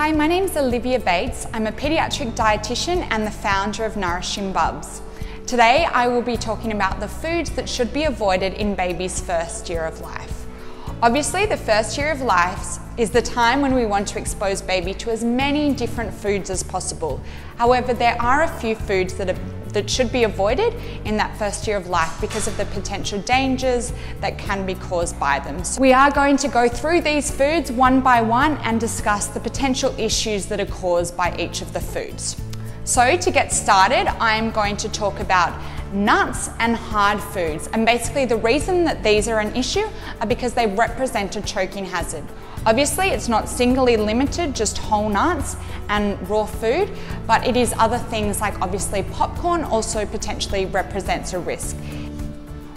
Hi, my name's Olivia. I'm a paediatric dietitian and the founder of Nourishing Bubs. Today I will be talking about the foods that should be avoided in baby's first year of life. Obviously, the first year of life is the time when we want to expose baby to as many different foods as possible. However, there are a few foods that should be avoided in that first year of life because of the potential dangers that can be caused by them. So we are going to go through these foods one by one and discuss the potential issues that are caused by each of the foods. So to get started, I'm going to talk about nuts and hard foods. And basically the reason that these are an issue are because they represent a choking hazard. Obviously, it's not singly limited, just whole nuts and raw food, but it is other things like obviously popcorn also potentially represents a risk.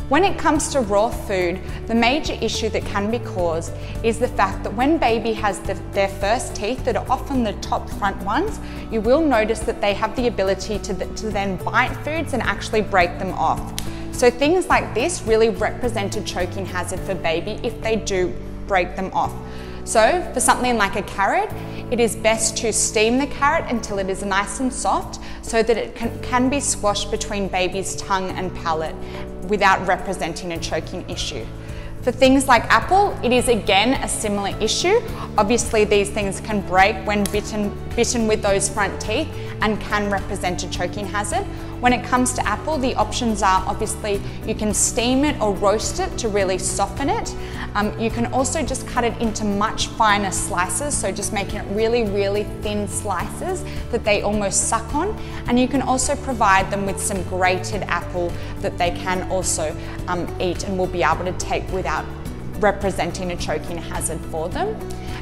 When it comes to raw food, the major issue that can be caused is the fact that when baby has their first teeth that are often the top front ones, you will notice that they have the ability to then bite foods and actually break them off. So things like this really represent a choking hazard for baby if they do break them off. So for something like a carrot, it is best to steam the carrot until it is nice and soft so that it can be squashed between baby's tongue and palate without representing a choking issue. For things like apple, it is again a similar issue. Obviously these things can break when bitten with those front teeth and can represent a choking hazard. When it comes to apple, the options are obviously you can steam it or roast it to really soften it. You can also just cut it into much finer slices, so just making it really, really thin slices that they almost suck on. And you can also provide them with some grated apple that they can also eat and will be able to take without representing a choking hazard for them.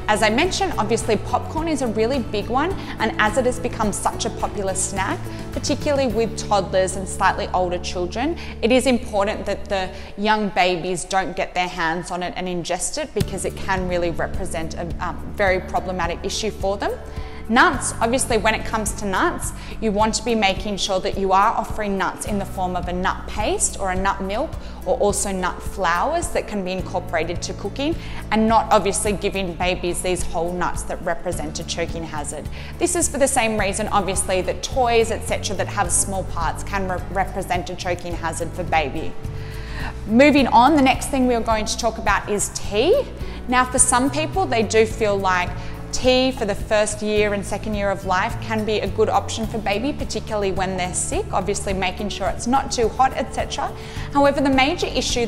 As I mentioned, obviously popcorn is a really big one, and as it has become such a popular snack, particularly with toddlers and slightly older children, it is important that the young babies don't get their hands on it and ingest it because it can really represent a very problematic issue for them. Nuts, obviously when it comes to nuts, you want to be making sure that you are offering nuts in the form of a nut paste or a nut milk, or also nut flours that can be incorporated to cooking, and not obviously giving babies these whole nuts that represent a choking hazard. This is for the same reason obviously that toys, etc. that have small parts can represent a choking hazard for baby. Moving on, the next thing we are going to talk about is tea. Now for some people, they do feel like tea for the first year and second year of life can be a good option for baby, particularly when they're sick, obviously making sure it's not too hot, etc. However, the major issue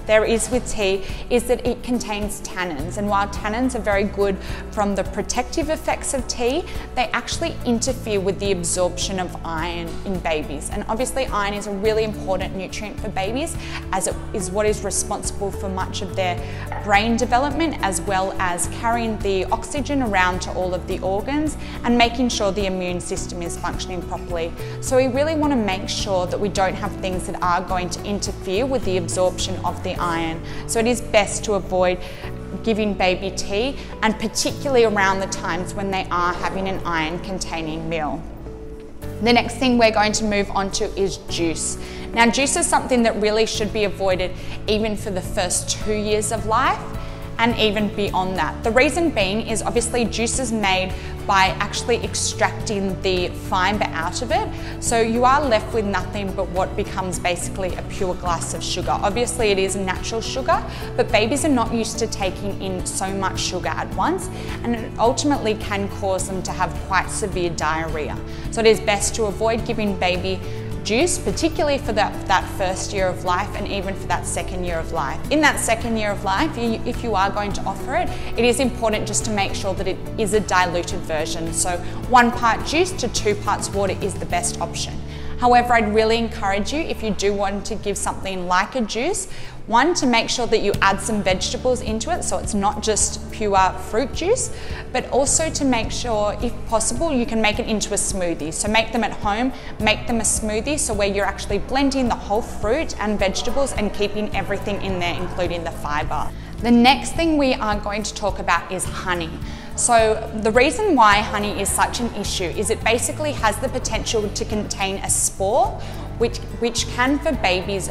there is with tea is that it contains tannins, and while tannins are very good from the protective effects of tea, they actually interfere with the absorption of iron in babies. And obviously iron is a really important nutrient for babies, as it is what is responsible for much of their brain development, as well as carrying the oxygen around to all of the organs and making sure the immune system is functioning properly. So we really want to make sure that we don't have things that are going to interfere with the absorption of the iron. So it is best to avoid giving baby tea, and particularly around the times when they are having an iron containing meal. The next thing we're going to move on to is juice. Now juice is something that really should be avoided even for the first 2 years of life and even beyond that. The reason being is obviously juice is made by actually extracting the fibre out of it. So you are left with nothing but what becomes basically a pure glass of sugar. Obviously it is natural sugar, but babies are not used to taking in so much sugar at once, and it ultimately can cause them to have quite severe diarrhea. So it is best to avoid giving baby juice, particularly for that first year of life and even for that second year of life. In that second year of life, if you are going to offer it, it is important just to make sure that it is a diluted version. So 1 part juice to 2 parts water is the best option. However, I'd really encourage you, if you do want to give something like a juice, one, to make sure that you add some vegetables into it, so it's not just pure fruit juice, but also to make sure, if possible, you can make it into a smoothie. So make them at home, make them a smoothie, so where you're actually blending the whole fruit and vegetables and keeping everything in there, including the fibre. The next thing we are going to talk about is honey. So the reason why honey is such an issue is it basically has the potential to contain a spore, which can for babies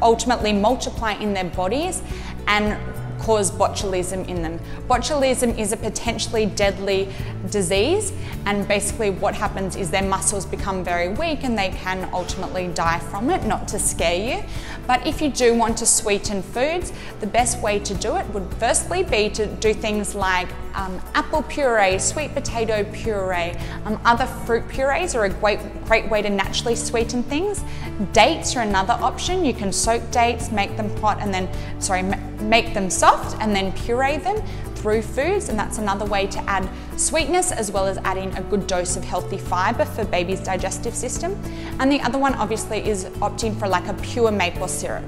ultimately multiply in their bodies and cause botulism in them. Botulism is a potentially deadly disease, and basically what happens is their muscles become very weak and they can ultimately die from it, not to scare you. But if you do want to sweeten foods, the best way to do it would firstly be to do things like apple puree, sweet potato puree, other fruit purees are a great way to naturally sweeten things. Dates are another option. You can soak dates, make them hot and then, make them soft and then puree them through foods, and that's another way to add sweetness as well as adding a good dose of healthy fibre for baby's digestive system. And the other one obviously is opting for like a pure maple syrup.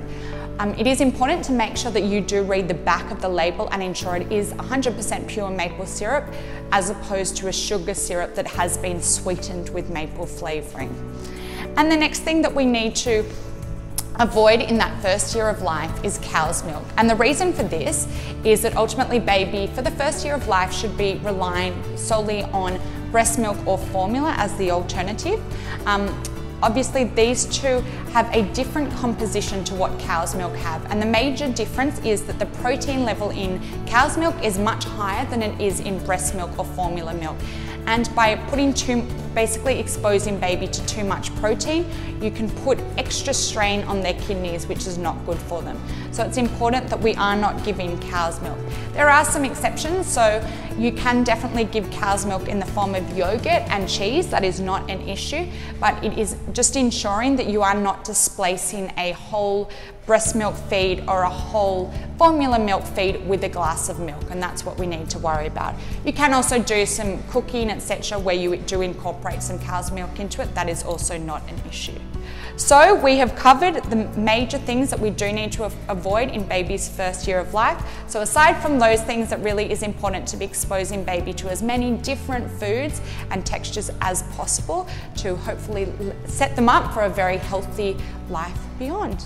It is important to make sure that you do read the back of the label and ensure it is 100% pure maple syrup as opposed to a sugar syrup that has been sweetened with maple flavouring. And the next thing that we need to avoid in that first year of life is cow's milk. And the reason for this is that ultimately baby for the first year of life should be relying solely on breast milk or formula as the alternative. Obviously these two have a different composition to what cow's milk have, and the major difference is that the protein level in cow's milk is much higher than it is in breast milk or formula milk. And by basically exposing baby to too much protein, you can put extra strain on their kidneys, which is not good for them. So it's important that we are not giving cow's milk. There are some exceptions, so you can definitely give cow's milk in the form of yogurt and cheese. That is not an issue, but it is just ensuring that you are not displacing a whole breast milk feed or a whole formula milk feed with a glass of milk, and that's what we need to worry about. You can also do some cooking, etc., where you do incorporate some cow's milk into it. That is also not an issue. So we have covered the major things that we do need to avoid in baby's first year of life. So aside from those things, that really is important to be exposing baby to as many different foods and textures as possible to hopefully set them up for a very healthy life beyond.